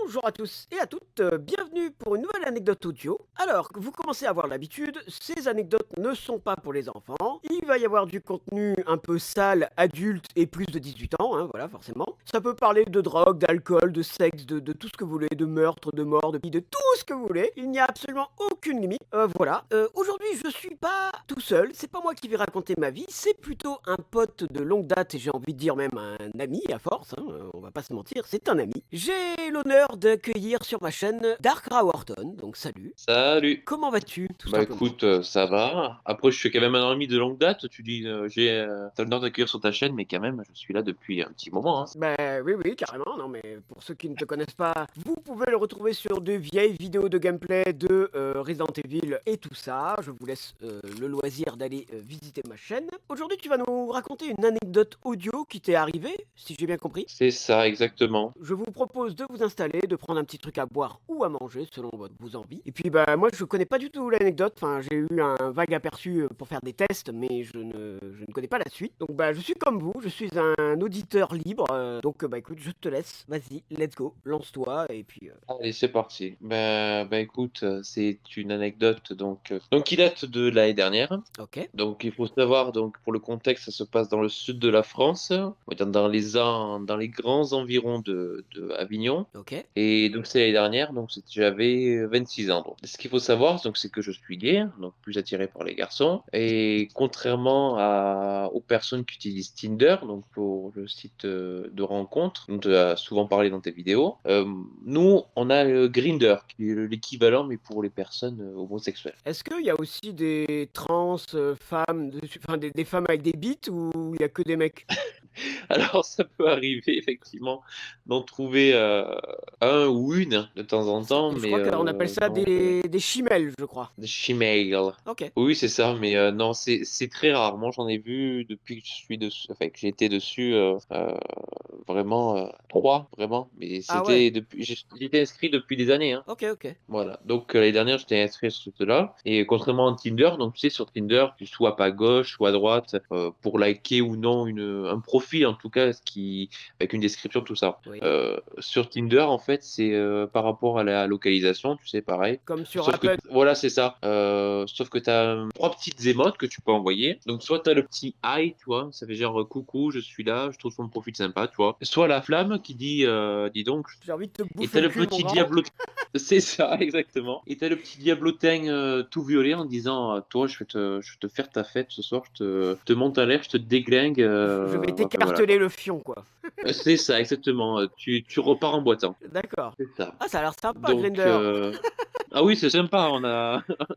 Bonjour à tous et à toutes, bienvenue pour une nouvelle anecdote audio. Alors, vous commencez à avoir l'habitude, ces anecdotes ne sont pas pour les enfants. Il va y avoir du contenu un peu sale, adulte et plus de 18 ans, hein, voilà, forcément. Ça peut parler de drogue, d'alcool, de sexe, de tout ce que vous voulez, de meurtre, de mort, de tout ce que vous voulez. Il n'y a absolument aucune limite. Voilà. Aujourd'hui, je suis pas tout seul, c'est pas moi qui vais raconter ma vie, c'est plutôt un pote de longue date et j'ai envie de dire même un ami à force, hein, on va pas se mentir, c'est un ami. J'ai l'honneur d'accueillir sur ma chaîne Dark Rawarton, donc salut. Salut. Comment vas-tu, tout Bah simplement? écoute, ça va. Après, je suis quand même un ami de longue date. Tu dis, t'as l'honneur d'accueillir sur ta chaîne, mais quand même, je suis là depuis un petit moment, hein. Ben oui, oui, carrément. Non, mais pour ceux qui ne te connaissent pas, vous pouvez le retrouver sur de vieilles vidéos de gameplay de Resident Evil et tout ça. Je vous laisse le loisir d'aller visiter ma chaîne. Aujourd'hui, tu vas nous raconter une anecdote audio qui t'est arrivée, si j'ai bien compris. C'est ça, exactement. Je vous propose de vous installer, de prendre un petit truc à boire ou à manger selon vos envies. Et puis bah moi je connais pas du tout l'anecdote, enfin j'ai eu un vague aperçu pour faire des tests, mais je ne connais pas la suite. Donc bah je suis comme vous, je suis un auditeur libre. Donc bah écoute, je te laisse, vas-y, let's go, lance-toi et puis Allez, c'est parti. Bah écoute, c'est une anecdote donc qui date de l'année dernière. ok, Donc, il faut savoir, donc, pour le contexte, ça se passe dans le sud de la France, on va dire dans les grands environs de Avignon. ok, Et donc, c'est l'année dernière, donc j'avais 26 ans. Donc, ce qu'il faut savoir, donc, c'est que je suis gay, donc plus attiré par les garçons. Et contrairement aux personnes qui utilisent Tinder, donc pour le site de rencontre, dont tu as souvent parlé dans tes vidéos, nous, on a le Grindr, qui est l'équivalent, mais pour les personnes homosexuelles. Est-ce qu'il y a aussi des trans femmes, enfin des femmes avec des bites ou il y a que des mecs? Alors, ça peut arriver effectivement d'en trouver un ou une de temps en temps, Je mais crois qu'on appelle ça non, des chimelles, je crois. des Gmail. Ok. Oui, c'est ça, mais non, c'est très rare. Moi, j'en ai vu depuis que je suis dessus, enfin, que j'ai été dessus, vraiment trois, vraiment. Mais Ah ouais, c'était depuis, j'étais inscrit depuis des années, hein. ok, ok. Voilà. Donc, l'année dernière, j'étais inscrit sur cela. Et contrairement à Tinder, donc, tu sais, sur Tinder, tu swipes à gauche ou à droite pour liker ou non un profil, en tout cas, avec une description, tout ça. Oui. Sur Tinder, en fait, c'est par rapport à la localisation, tu sais, pareil. Comme sur Sauf que, Apple. voilà, c'est ça. Sauf que tu as trois petites émotes que tu peux envoyer. Donc, soit tu as le petit hi, tu vois, ça fait genre coucou, je suis là, je trouve son profil sympa, tu vois. Soit la flamme qui dit, dis donc. J'ai envie de te Et bouffer t'as le le cul, mon petit grand. diablo. C'est ça, exactement. Et t'as le petit diablotin tout violet en disant, toi, je vais te faire ta fête ce soir, je te monte à l'air, je te déglingue. Je vais Enfin, voilà, quoi. t'écarteler le fion, quoi. C'est ça, exactement. Tu repars en boitant. D'accord. C'est ça. Ah, ça a l'air sympa, Donc, Grinder. ah oui, c'est sympa.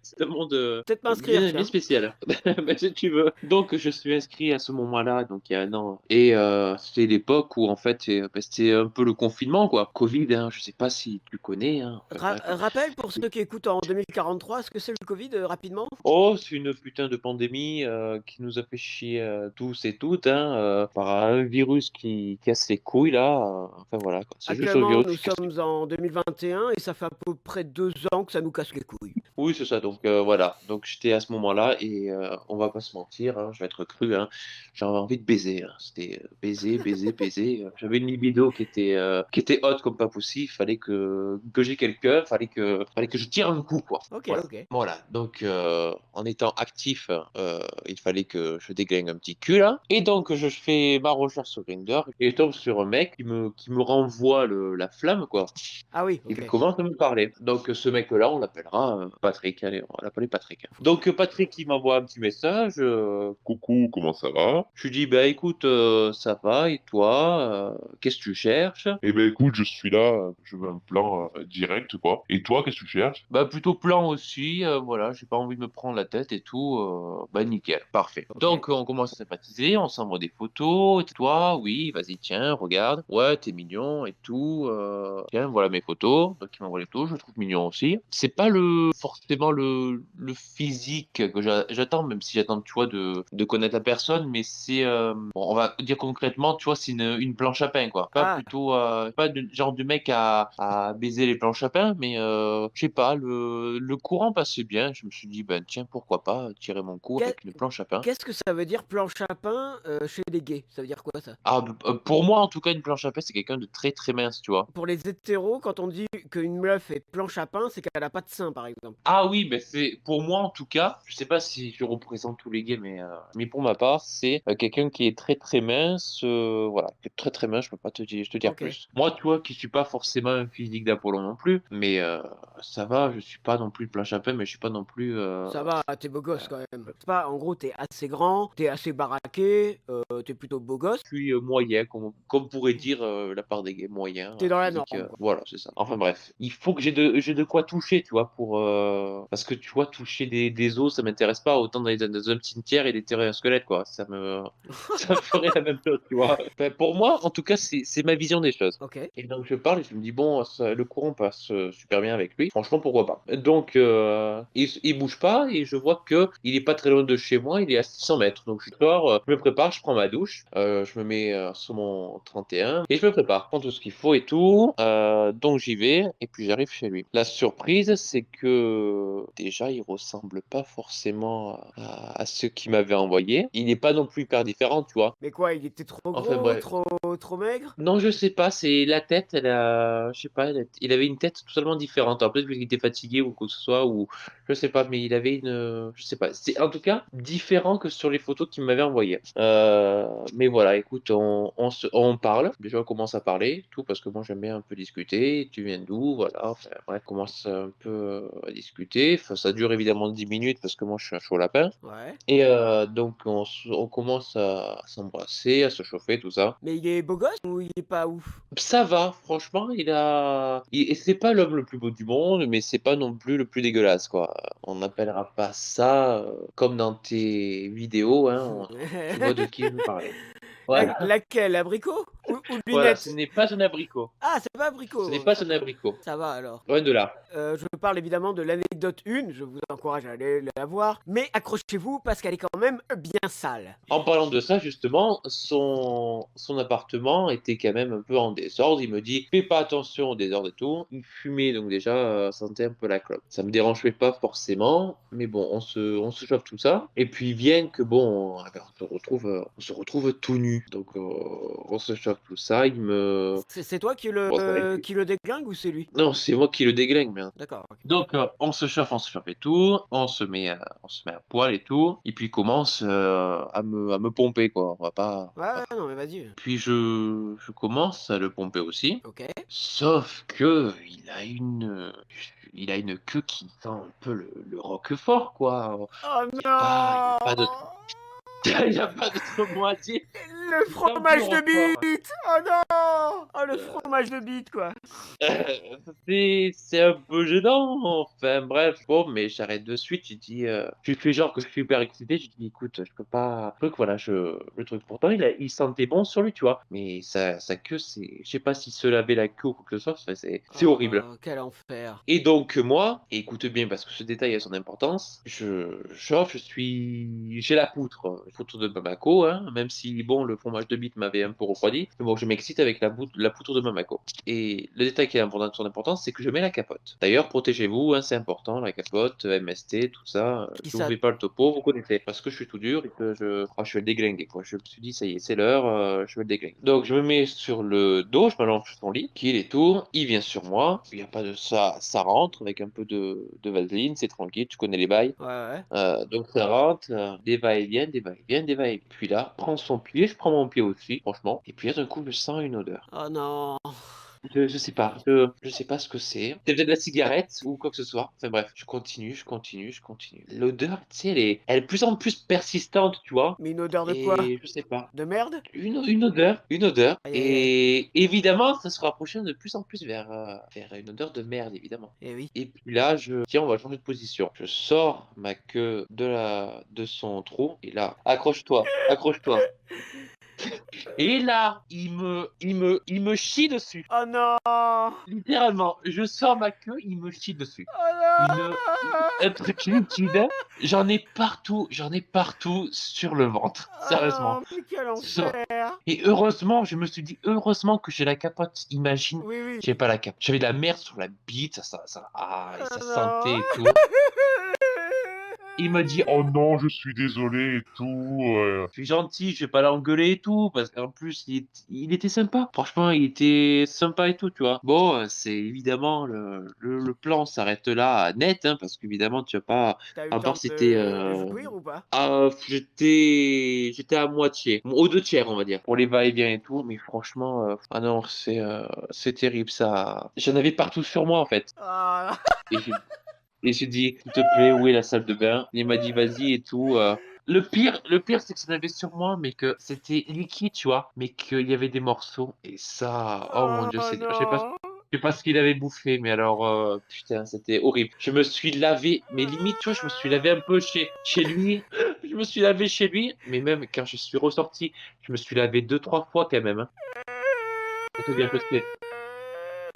C'est un monde Peut-être m'inscrire, bien, bien tiens. spécial. Ben, si tu veux. Donc, je suis inscrit à ce moment-là, donc il y a un an. Et c'était l'époque où, en fait, c'était un peu le confinement, quoi. Covid, hein, je sais pas si tu connais, hein. Enfin, bref. Rappel pour ceux qui écoutent en 2043, ce que c'est le Covid, rapidement? Oh, c'est une putain de pandémie qui nous a fait chier tous et toutes, hein, par un virus qui casse les couilles, là. Enfin, voilà, quoi. C'est juste le Actuellement, virus nous qui casse les sommes en 2021 et ça fait à peu près 2 ans que ça nous casse les couilles. Oui, c'est ça. Donc voilà. Donc j'étais à ce moment-là et on va pas se mentir, hein, je vais être cru, hein, j'avais envie de baiser, hein. C'était baiser, baiser, baiser. J'avais une libido qui était haute comme pas possible. Fallait que j'ai quelqu'un, fallait que je tire un coup, quoi. Ok, Voilà. ok. Voilà. Donc en étant actif, il fallait que je déglingue un petit cul là. Et donc je fais ma recherche sur Grindr et je tombe sur un mec qui me renvoie la flamme, quoi. Ah oui, Il ok. commence à me parler. Donc ce mec-là, on l'appellera Patrick. Allez, on va l'appeler Patrick. Donc Patrick, il m'envoie un petit message. Coucou, comment ça va? Je lui dis, bah écoute, ça va, et toi? Qu'est-ce que tu cherches? Eh ben écoute, je suis là, je veux un plan direct, quoi. Et toi, qu'est-ce que tu cherches? Bah plutôt plan aussi, voilà, j'ai pas envie de me prendre la tête et tout, bah nickel, parfait. Ok. Donc on commence à sympathiser, on s'envoie des photos, et toi, oui, vas-y, tiens, regarde, ouais, t'es mignon et tout, tiens, voilà mes photos, donc il m'envoie les photos, je le trouve mignon aussi. C'est pas forcément le physique que j'attends, même si j'attends, tu vois, de connaître la personne, mais c'est, bon, on va dire concrètement, tu vois, c'est une planche à pain, quoi. Pas Ah, plutôt, pas du genre du mec à baiser les planches à pain, mais je sais pas, le courant passait bien. Je me suis dit, ben tiens, pourquoi pas tirer mon coup qu'est- avec une planche à pain. qu'est-ce que ça veut dire planche à pain chez les gays? Ça veut dire quoi ça? Ah, pour moi, en tout cas, une planche à pain, c'est quelqu'un de très très mince, tu vois. Pour les hétéros, quand on dit qu'une meuf est planche à pain, c'est qu'elle a pas de sein, par exemple. Ah oui, mais c'est pour moi en tout cas, je sais pas si je représente tous les gays, mais pour ma part, c'est quelqu'un qui est très très mince, voilà, qui est très très mince, je peux pas te dire Ok, plus. Moi, tu vois, qui suis pas forcément un physique d'Apollon non plus, mais ça va, je suis pas non plus planche à pain, mais je suis pas non plus. ça va, t'es beau gosse quand même. C'est pas, en gros, t'es assez grand, t'es assez baraqué, t'es plutôt beau gosse, Je suis moyen, comme pourrait dire la part des gays, moyen, t'es dans la physique, norme, quoi. voilà, c'est ça. Enfin bref, il faut que j'ai de quoi toucher, tu vois, pour parce que tu vois, toucher des os, ça m'intéresse pas autant dans un cimetière et déterrer un squelette, quoi. Ça me ferait la même chose, tu vois. Enfin, pour moi, en tout cas, c'est ma vision des choses. Ok. Et donc je parle et je me dis bon, le courant passe super bien avec lui. Franchement, pourquoi pas. Donc il bouge pas et je vois que il est pas très loin de chez moi. Il est à 600 mètres. Donc je sors, je me prépare, je prends ma douche, je me mets sur mon 31 et je me prépare, je prends tout ce qu'il faut et tout. Donc j'y vais et puis j'arrive chez lui. La surprise, c'est que déjà il ressemble pas forcément à ceux qui m'avaient envoyé. Il n'est pas non plus hyper différent, tu vois. Mais quoi, il était trop Enfin gros, bref. trop maigre? Non, je sais pas, c'est la tête, je sais pas, il avait une tête totalement différente. Alors peut-être qu'il était fatigué ou quoi que ce soit, ou je sais pas, mais il avait je sais pas, c'est en tout cas différent que sur les photos qu'il m'avait envoyées. Mais voilà, écoute, on parle, déjà on commence à parler, tout, parce que moi j'aime bien un peu discuter, tu viens d'où, voilà, enfin, bref, on commence un peu à discuter. Enfin, ça dure évidemment 10 minutes parce que moi je suis un chaud lapin. Ouais. Et donc on commence à s'embrasser, à se chauffer, tout ça. Mais il est beau gosse ou il est pas ouf? Ça va, franchement, et c'est pas l'homme le plus beau du monde, mais c'est pas non plus le plus dégueulasse, quoi. On n'appellera pas ça, comme dans tes vidéos, hein, tu vois de qui je veux parler. Voilà, Laquelle, abricot? Ou voilà, ce lunettes? n'est pas un abricot. Ah, c'est pas Ce n'est abricot. pas un abricot. Ça va alors. Loin de là. Je parle évidemment de l'anecdote 1, je vous encourage à aller la voir, mais accrochez-vous parce qu'elle est quand même bien sale. En parlant de ça, justement, son appartement était quand même un peu en désordre. Il me dit, fais pas attention au désordre et tout. Il fumait, donc déjà, sentait un peu la clope. Ça me dérangeait pas forcément, mais bon, on se chauffe tout ça. Et puis vient que bon, ah ben, on se retrouve tout nu. Donc on se chauffe tout ça. C'est toi Bon, ça va être- qui le déglingue ou c'est lui? Non, c'est moi qui le déglingue, mais D'accord. Ok. donc, on se chauffe et tout, on se met à poil et tout, et puis il commence à me pomper, quoi. On va pas. Ouais, ouais, Voilà. non mais vas-y. Puis je commence à le pomper aussi, Ok. sauf que il a une queue qui sent un peu le roquefort, quoi. Oh Il y a pas de, non! il y a pas d'autre mot à dire. Le Il sent un peu le fromage de roquefort. bite! Oh non! Oh le Euh, fromage de bite quoi! c'est un peu gênant. Enfin, bref. Bon, mais j'arrête de suite. J'ai dit, je fais genre que je suis hyper excité. J'ai dit, écoute, je peux pas. Le truc, voilà, le truc. Pourtant, il sentait bon sur lui, tu vois. Mais sa queue, je sais pas s'il se lavait la queue ou quoi que ce soit. Enfin, c'est horrible. Oh, quel enfer. Et donc, moi, et écoute bien parce que ce détail a son importance, je chauffe, j'ai la poutre de Bamako, hein, même si, bon, le fromage de bite m'avait un peu refroidi, mais bon, je m'excite avec la poutre de Bamako. Et le détail qui a son importance, c'est que je mets la capote. D'ailleurs, protégez-vous, hein, c'est important, la capote, MST, tout ça, Qui je vous ça? fais pas le topo, vous connaissez, parce que je suis tout dur et que je vais le déglinguer, quoi. Je me suis dit, ça y est, c'est l'heure, je vais le déglinguer. Donc, je me mets sur le dos, je m'allonge sur son lit, qu'il est tout, il vient sur moi, il n'y a pas de ça rentre avec un peu de vaseline, c'est tranquille, tu connais les bails. Ouais, ouais. Donc ça rentre, des va-et-vient, des va-et-vient, des va-et-vient. Puis là, prends son pied, je prends mon pied aussi, franchement. Et puis là, d'un coup, je sens une odeur. Oh non. Je sais pas, je sais pas ce que c'est. C'est peut-être de la cigarette ou quoi que ce soit. Enfin bref, je continue, je continue, je continue. L'odeur, tu sais, elle est de plus en plus persistante, tu vois. Mais une odeur de quoi? Et je sais pas. De merde? Une odeur, une odeur. Aïe aïe aïe. Et évidemment, ça se rapprochait de plus en plus vers une odeur de merde, évidemment. Eh oui. Et puis là, tiens, on va changer de position. Je sors ma queue de son trou. Et là, accroche-toi, accroche-toi. Et là, il me chie dessus. Oh non! Oh Littéralement, je sors ma queue, il me chie dessus. non! Un truc liquide, j'en ai partout sur le ventre, Oh sérieusement. non, mais quel Sur- enfer! Et heureusement, je me suis dit, heureusement que j'ai la capote. Imagine, Oui, oui. j'ai pas la capote. J'avais de la merde sur la bite, et Oh ça non! sentait et tout. Il m'a dit, Oh non, je suis désolé et tout. je suis gentil, je vais pas l'engueuler et tout, parce qu'en plus, il était sympa. Franchement, il était sympa et tout, tu vois. Bon, c'est évidemment, le plan s'arrête là, net, hein, parce qu'évidemment, tu vas pas, T'as eu le à temps part c'était, de jouir ou pas? j'étais à moitié, aux deux tiers, on va dire, pour les va-et-vient et tout, mais franchement, ah non, c'est terrible, ça. J'en avais partout sur moi, en fait. Ah, Et j'ai dit, s'il te plaît, où est la salle de bain? Il m'a dit, vas-y et tout. Le pire, c'est que ça en avait sur moi, mais que c'était liquide, tu vois, mais qu'il y avait des morceaux. Et ça, oh mon Dieu, oh non! je sais pas ce qu'il avait bouffé, mais alors, putain, c'était horrible. Je me suis lavé, mais limite, tu vois, je me suis lavé un peu chez lui. Je me suis lavé chez lui, mais même quand je suis ressorti, je me suis lavé deux, trois fois quand même, hein, pour te dire que c'est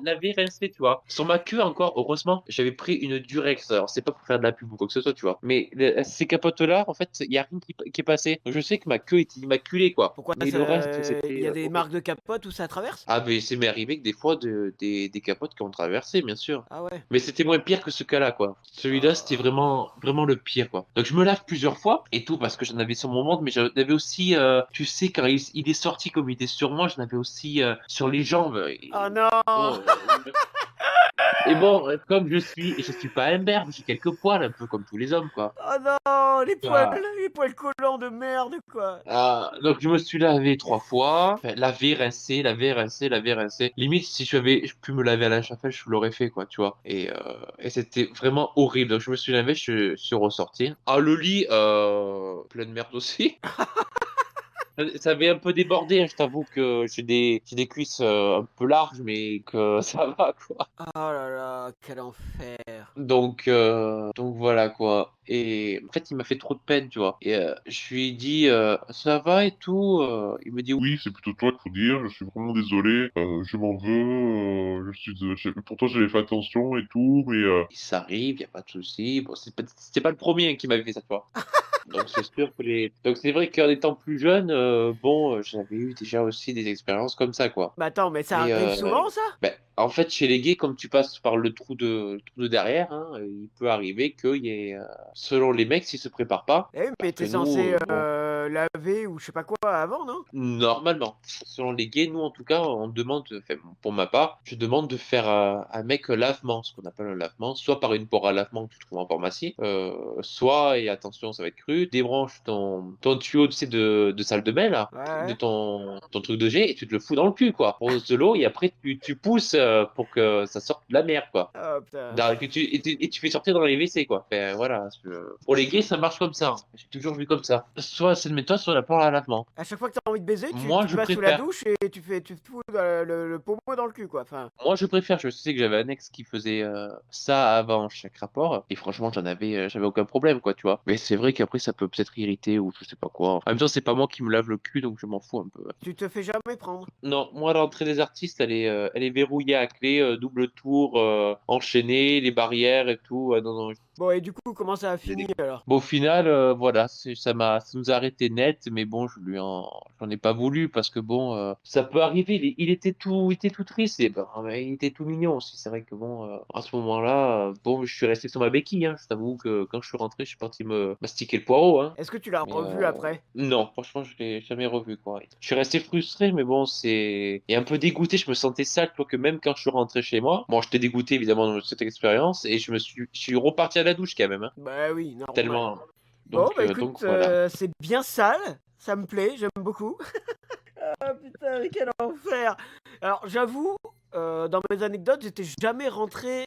lavé, rincé, tu vois. Sur ma queue encore, heureusement, j'avais pris une Durex. Alors, c'est pas pour faire de la pub ou quoi que ce soit, tu vois. Mais ces capotes-là, en fait, il y a rien qui est passé. Donc, je sais que ma queue était immaculée, quoi. Pourquoi Mais le reste, il c'était y a des horrible. marques de capote où ça traverse? Ah, mais c'est m'est arrivé que des fois, des capotes qui ont traversé, bien sûr. Ah ouais. Mais c'était moins pire que ce cas-là, quoi. Celui-là, c'était Ah. vraiment, vraiment le pire, quoi. Donc, je me lave plusieurs fois et tout parce que j'en avais sur mon ventre, mais j'en avais aussi, tu sais, quand il est sorti comme il était sur moi, j'en avais aussi sur les jambes. Oh non! Bon, et bon, comme je suis pas un berbe, j'ai quelques poils, un peu comme tous les hommes, quoi. Oh non! Ah, Les poils collants de merde, quoi! donc je me suis lavé trois fois, enfin, lavé, rincé, lavé, rincé, lavé, rincé. Limite, si j'avais pu me laver à la chapelle, je l'aurais fait, quoi, tu vois. Et c'était vraiment horrible. Donc je me suis lavé, je suis ressorti. Ah, le lit, plein de merde aussi. Ça avait un peu débordé, hein, je t'avoue que j'ai des cuisses un peu larges, mais que ça va, quoi. Oh là là, quel enfer! Donc voilà quoi. Et en fait, il m'a fait trop de peine, tu vois. Et je lui ai dit, ça va et tout. Il me dit, oui. Oui, c'est plutôt toi qu'il faut dire. Je suis vraiment désolé. Je m'en veux. Pourtant, j'avais fait attention et tout, mais Ça arrive, il y a pas de souci. Bon, c'était pas le premier qui m'avait fait ça, tu vois. Donc c'est sûr que Donc c'est vrai qu'en étant plus jeune, bon, j'avais eu déjà aussi des expériences comme ça, quoi. Mais attends, mais ça Mais arrive souvent, ça? ben, en fait, chez les gays, comme tu passes par le trou de derrière, hein, il peut arriver qu'il y ait, selon les mecs, s'ils se préparent pas, Eh oui, mais parce que t'es nous, censé bon, laver ou je sais pas quoi avant, non? normalement, selon les gays, nous en tout cas, on demande, enfin, pour ma part, je demande de faire un mec lavement, ce qu'on appelle un lavement, soit par une pore à lavement que tu trouves en pharmacie, soit, et attention, ça va être cru, débranche ton tuyau, tu sais, de salle de bain, là, Ouais, de ouais. ton truc de jet, et tu te le fous dans le cul, quoi. Pose de l'eau, et après, tu pousses pour que ça sorte de la merde, quoi. Oh putain. Et tu fais sortir dans les WC, quoi. Enfin, voilà. Pour les gays, ça marche comme ça, hein. J'ai toujours vu comme ça. Soit c'est de méthode, soit la port à lavement. À chaque fois que t'as envie de baiser, Moi, tu je vas sous la préfère. douche et tu te fous le pommeau dans le cul, quoi. Enfin, Moi, je préfère. Je sais que j'avais un ex qui faisait ça avant chaque rapport. Et franchement, j'avais aucun problème, quoi, tu vois. Mais c'est vrai qu'après, ça peut peut-être irriter ou je sais pas quoi. En même temps, c'est pas moi qui me lave le cul, donc je m'en fous un peu. tu te fais jamais prendre. Non, moi, l'entrée des artistes, elle est verrouillée à clé, double tour, enchaînée, les barrières et tout. Non, non. Bon, et du coup, comment ça a j'ai fini des- alors? Bon, au final, voilà, ça nous a arrêté net, mais bon, j'en ai pas voulu parce que bon, ça peut arriver. Il était tout triste, et ben, il était tout mignon aussi. C'est vrai que bon, à ce moment-là, bon, je suis resté sur ma béquille, hein. Je t'avoue que quand je suis rentré, je suis parti me mastiquer le poireau, hein. Est-ce que tu l'as Mais revu après? non, franchement, je l'ai jamais revu, quoi. Je suis resté frustré, mais bon, et un peu dégoûté. Je me sentais sale, toi, que même quand je suis rentré chez moi, bon, j'étais dégoûté évidemment de cette expérience, et je suis reparti à la douche quand même, hein, Bah oui, normal. tellement. Bon, Donc, bah euh, écoute, donc voilà. c'est bien sale, ça me plaît, j'aime beaucoup. Ah putain, mais quel enfer! Alors j'avoue, dans mes anecdotes, j'étais jamais rentré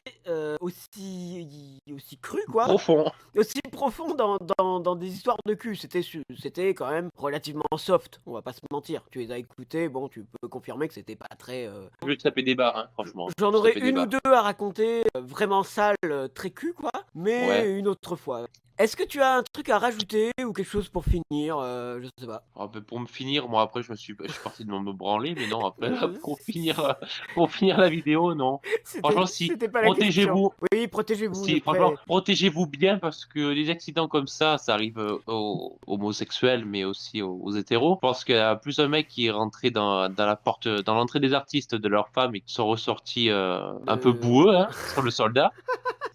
aussi cru, quoi, Profond. aussi profond dans des histoires de cul. C'était quand même relativement soft, on va pas se mentir. Tu les as écoutés, bon, tu peux confirmer que c'était pas très. Je vais te taper des barres, hein, franchement. J'en Je vais te aurais taper des une ou barres. deux à raconter, vraiment sales, très cul, quoi, mais Ouais. une autre fois. Est-ce que tu as un truc à rajouter ou quelque chose pour finir? Je sais pas. Ah ben, pour me finir, moi après je suis parti de me branler, mais non après Mmh. pour finir la vidéo, non. C'était Franchement si, c'était pas la question. protégez-vous. Oui, protégez-vous Si, franchement, après. protégez-vous bien parce que des accidents comme ça arrive aux homosexuels, mais aussi aux hétéros. Je pense qu'il y a plus un mec qui est rentré dans la porte, dans l'entrée des artistes de leur femme et qui sont ressortis un peu De boueux, hein, sur le soldat.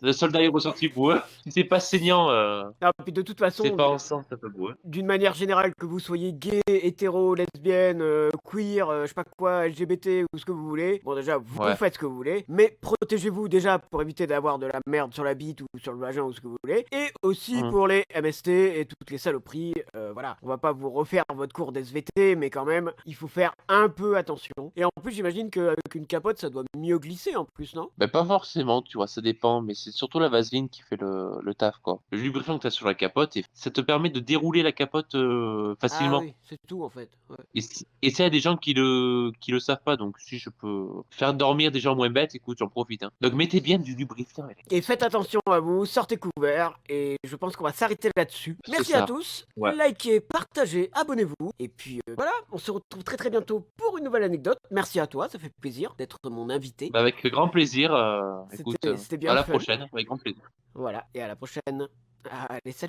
Le soldat est ressorti boueux. Si c'est pas saignant, Non, puis de toute c'est façon, pas enceinte, c'est un peu boueux. d'une manière générale, que vous soyez gay, hétéro, lesbienne, queer, je sais pas quoi, LGBT ou ce que vous voulez. Bon, déjà, vous Ouais. faites ce que vous voulez, mais protégez-vous déjà pour éviter d'avoir de la merde sur la bite ou sur le vagin ou ce que vous voulez. Et aussi Hum. pour les MST et toutes les saloperies. Voilà, on va pas vous refaire votre cours d'SVT, mais quand même, il faut faire un peu attention. Et en plus, j'imagine qu'avec une capote, ça doit mieux glisser en plus, non? Ben, pas forcément, tu vois, ça dépend, mais c'est surtout la vaseline qui fait le taf, quoi. Le lubrifiant que tu as sur la capote, et ça te permet de dérouler la capote Ah facilement. oui, c'est tout en fait. Ouais. Et ça, il y a des gens qui le savent pas, donc si je peux faire dormir des gens moins bêtes, écoute, j'en profite, hein. Donc mettez bien du lubrifiant, les Et faites attention à vous, sortez couverts, et je pense qu'on va s'arrêter là-dessus. C'est Merci à ça. tous, Ouais. likez, partagez, abonnez-vous, et puis voilà, on se retrouve très très bientôt pour une nouvelle anecdote. Merci à toi, ça fait plaisir d'être mon invité. Bah, avec grand plaisir, écoute, C'était à bien la fun. prochaine, avec grand plaisir. Voilà, et à la prochaine. Allez, salut.